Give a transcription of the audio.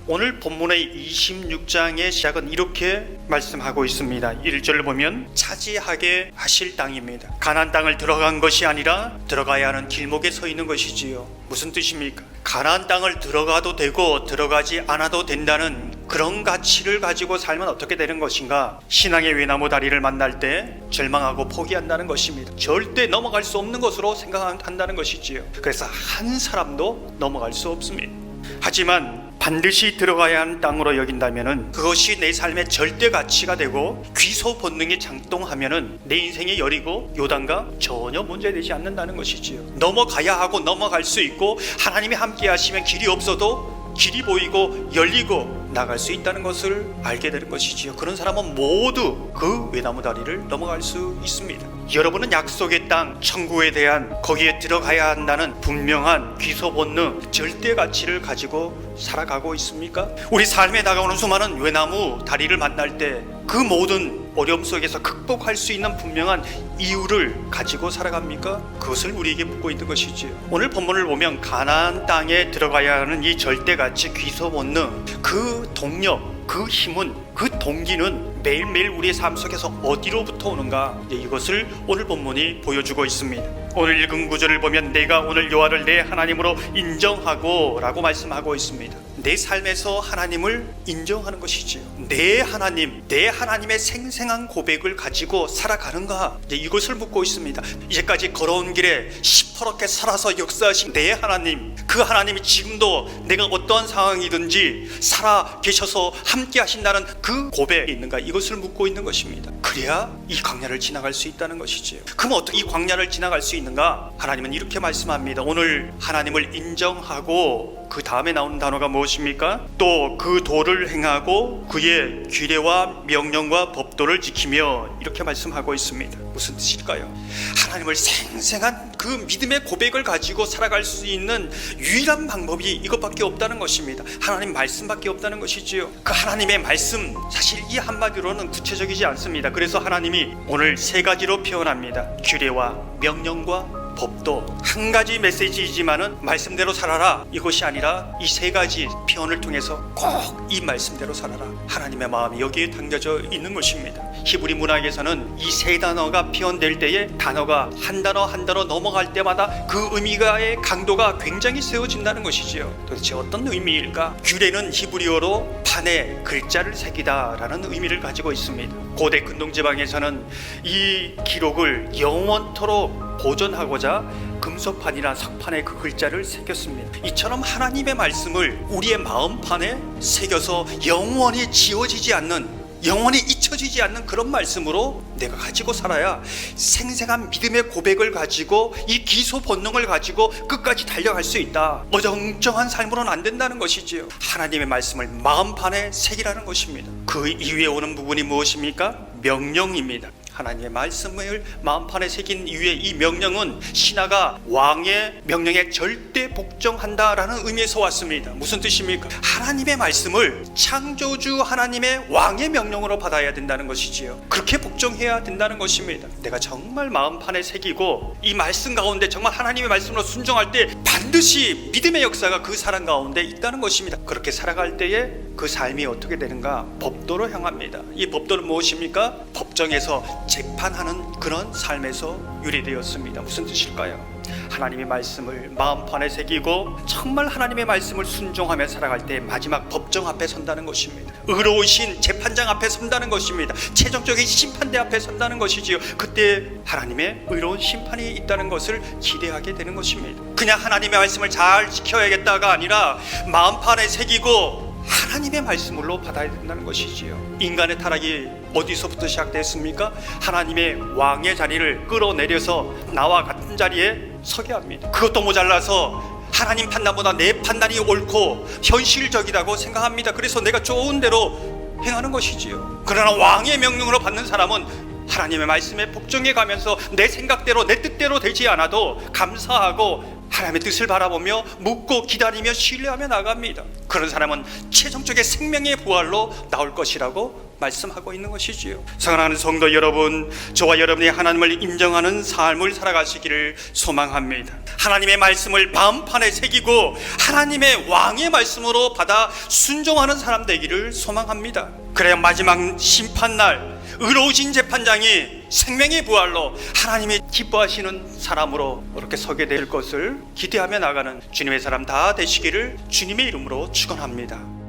오늘 본문의 26장의 시작은 이렇게 말씀하고 있습니다. 1절을 보면 차지하게 하실 땅입니다. 가나안 땅을 들어간 것이 아니라 들어가야 하는 길목에 서 있는 것이지요. 무슨 뜻입니까? 가나안 땅을 들어가도 되고 들어가지 않아도 된다는 그런 가치를 가지고 살면 어떻게 되는 것인가? 신앙의 외나무 다리를 만날 때 절망하고 포기한다는 것입니다. 절대 넘어갈 수 없는 것으로 생각한다는 것이지요. 그래서 한 사람도 넘어갈 수 없습니다. 하지만 반드시 들어가야 하는 땅으로 여긴다면 그것이 내 삶의 절대 가치가 되고 귀소 본능이 작동하면 내 인생이 여리고 요단과 전혀 문제되지 않는다는 것이지요. 넘어가야 하고 넘어갈 수 있고 하나님이 함께 하시면 길이 없어도 길이 보이고 열리고 나갈 수 있다는 것을 알게 되는 것이지요. 그런 사람은 모두 그 외나무 다리를 넘어갈 수 있습니다. 여러분은 약속의 땅 천국에 대한 거기에 들어가야 한다는 분명한 귀소 본능 절대 가치를 가지고 살아가고 있습니까? 우리 삶에 다가오는 수많은 외나무 다리를 만날 때 그 모든 어려움 속에서 극복할 수 있는 분명한 이유를 가지고 살아갑니까? 그것을 우리에게 묻고 있는 것이지요. 오늘 본문을 보면 가나안 땅에 들어가야 하는 이 절대가치 귀소 본능, 그 동력, 그 힘은, 그 동기는 매일매일 우리의 삶 속에서 어디로부터 오는가? 이것을 오늘 본문이 보여주고 있습니다. 오늘 읽은 구절을 보면 내가 오늘 여호와를 내 하나님으로 인정하고 라고 말씀하고 있습니다. 내 삶에서 하나님을 인정하는 것이지요. 내 하나님, 내 하나님의 생생한 고백을 가지고 살아가는가? 이것을 묻고 있습니다. 이제까지 걸어온 길에 시퍼렇게 살아서 역사하신 내 하나님, 그 하나님이 지금도 내가 어떠한 상황이든지 살아 계셔서 함께 하신다는 그 고백이 있는가? 이것을 묻고 있는 것입니다. 그래야 이 광야를 지나갈 수 있다는 것이지요. 그럼 어떻게 이 광야를 지나갈 수 있는가? 하나님은 이렇게 말씀합니다. 오늘 하나님을 인정하고 그 다음에 나오는 단어가 무엇입니까? 또 그 도를 행하고 그의 규례와 명령과 법도를 지키며 이렇게 말씀하고 있습니다. 무슨 뜻일까요? 하나님을 생생한 그 믿음의 고백을 가지고 살아갈 수 있는 유일한 방법이 이것밖에 없다는 것입니다. 하나님 말씀밖에 없다는 것이지요. 그 하나님의 말씀, 사실 이 한마디로는 구체적이지 않습니다. 그래서 하나님이 오늘 세 가지로 표현합니다. 규례와 명령과 법도. 한 가지 메시지이지만은 말씀대로 살아라 이것이 아니라 이 세 가지 표현을 통해서 꼭 이 말씀대로 살아라, 하나님의 마음이 여기에 담겨져 있는 것입니다. 히브리 문학에서는 이 세 단어가 표현될 때에 단어가 한 단어 한 단어 넘어갈 때마다 그 의미가의 강도가 굉장히 세워진다는 것이지요. 도대체 어떤 의미일까? 규례는 히브리어로 판에 글자를 새기다 라는 의미를 가지고 있습니다. 고대 근동지방에서는 이 기록을 영원토록 보존하고자 금속판이나 석판에 그 글자를 새겼습니다. 이처럼 하나님의 말씀을 우리의 마음판에 새겨서 영원히 지워지지 않는, 영원히 잊혀지지 않는 그런 말씀으로 내가 가지고 살아야 생생한 믿음의 고백을 가지고 이 기소 본능을 가지고 끝까지 달려갈 수 있다. 어정쩡한 삶으로는 안 된다는 것이지요. 하나님의 말씀을 마음판에 새기라는 것입니다. 그 이후에 오는 부분이 무엇입니까? 명령입니다. 하나님의 말씀을 마음판에 새긴 이후에 이 명령은 신하가 왕의 명령에 절대 복종한다라는 의미에서 왔습니다. 무슨 뜻입니까? 하나님의 말씀을 창조주 하나님의 왕의 명령으로 받아야 된다는 것이지요. 그렇게 복종해야 된다는 것입니다. 내가 정말 마음판에 새기고 이 말씀 가운데 정말 하나님의 말씀으로 순종할 때 반드시 믿음의 역사가 그 사람 가운데 있다는 것입니다. 그렇게 살아갈 때에 그 삶이 어떻게 되는가? 법도로 향합니다. 이 법도는 무엇입니까? 법정에서 재판하는 그런 삶에서 유래되었습니다. 무슨 뜻일까요? 하나님의 말씀을 마음판에 새기고 정말 하나님의 말씀을 순종하며 살아갈 때 마지막 법정 앞에 선다는 것입니다. 의로우신 재판장 앞에 선다는 것입니다. 최종적인 심판대 앞에 선다는 것이지요. 그때 하나님의 의로운 심판이 있다는 것을 기대하게 되는 것입니다. 그냥 하나님의 말씀을 잘 지켜야겠다가 아니라 마음판에 새기고 하나님의 말씀으로 받아야 된다는 것이지요. 인간의 타락이 어디서부터 시작됐습니까? 하나님의 왕의 자리를 끌어내려서 나와 같은 자리에 서게 합니다. 그것도 모자라서 하나님 판단보다 내 판단이 옳고 현실적이라고 생각합니다. 그래서 내가 좋은 대로 행하는 것이지요. 그러나 왕의 명령으로 받는 사람은 하나님의 말씀에 복종해 가면서 내 생각대로 내 뜻대로 되지 않아도 감사하고 하나님의 뜻을 바라보며 묻고 기다리며 신뢰하며 나갑니다. 그런 사람은 최종적인 생명의 부활로 나올 것이라고 말씀하고 있는 것이지요. 사랑하는 성도 여러분, 저와 여러분이 하나님을 인정하는 삶을 살아가시기를 소망합니다. 하나님의 말씀을 마음판에 새기고 하나님의 왕의 말씀으로 받아 순종하는 사람 되기를 소망합니다. 그래야 마지막 심판날 의로우신 재판장이 생명의 부활로 하나님이 기뻐하시는 사람으로 그렇게 서게 될 것을 기대하며 나가는 주님의 사람 다 되시기를 주님의 이름으로 축원합니다.